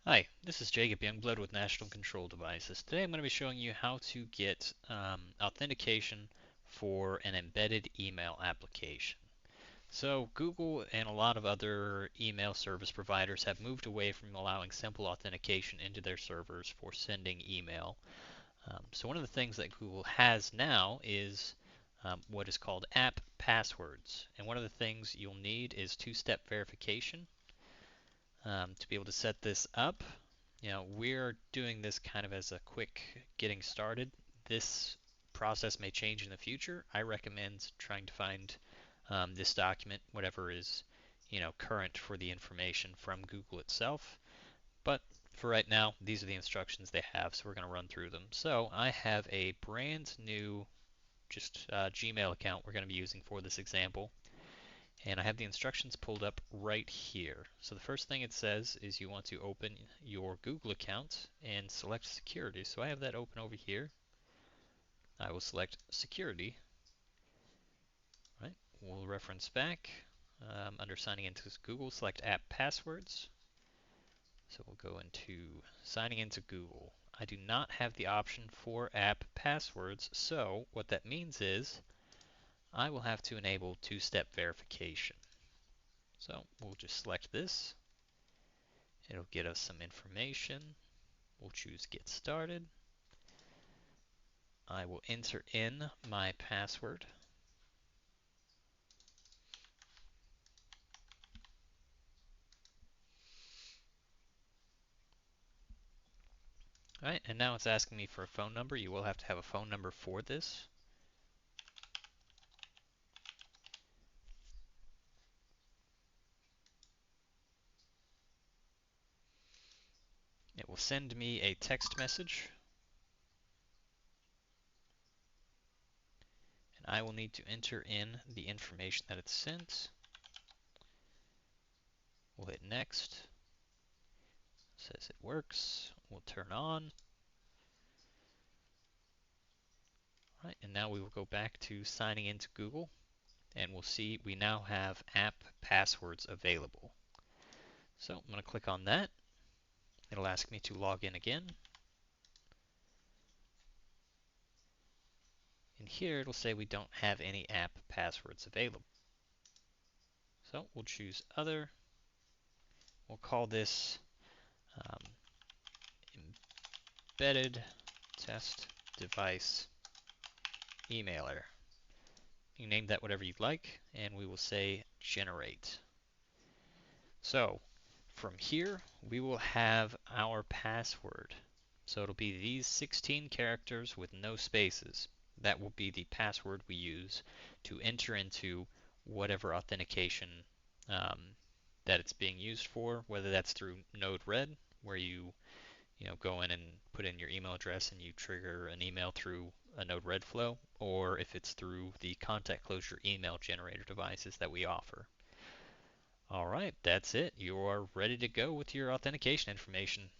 Hi, this is Jacob Youngblood with National Control Devices. Today I'm going to be showing you how to get authentication for an embedded email application. So Google and a lot of other email service providers have moved away from allowing simple authentication into their servers for sending email. So one of the things that Google has now is what is called app passwords. And one of the things you'll need is two-step verification to be able to set this up. We're doing this kind of as a quick getting started. This process may change in the future. I recommend trying to find this document, whatever is, current for the information from Google itself. But for right now, these are the instructions they have, so we're going to run through them. So I have a brand new just Gmail account we're going to be using for this example. And I have the instructions pulled up right here. So the first thing it says is you want to open your Google account and select security. So I have that open over here. I will select security. Right. We'll reference back. Under signing into Google, select app passwords. So we'll go into signing into Google. I do not have the option for app passwords, so what that means is I will have to enable two-step verification. So we'll just select this. It'll get us some information. We'll choose Get Started. I will enter in my password. All right, and now it's asking me for a phone number. You will have to have a phone number for this. It will send me a text message, and I will need to enter in the information that it's sent. We'll hit Next. It says it works. We'll turn on. All right, and now we will go back to signing into Google, and we'll see we now have app passwords available. So I'm going to click on that. It'll ask me to log in again. And here it'll say we don't have any app passwords available. So we'll choose Other. We'll call this um, Embedded Test Device Emailer. You name that whatever you'd like, and we will say Generate. So from here, we will have our password. So it'll be these 16 characters with no spaces. That will be the password we use to enter into whatever authentication um, that it's being used for, whether that's through Node-RED, where you go in and put in your email address and you trigger an email through a Node-RED flow, or if it's through the contact closure email generator devices that we offer. All right, that's it. You are ready to go with your authentication information.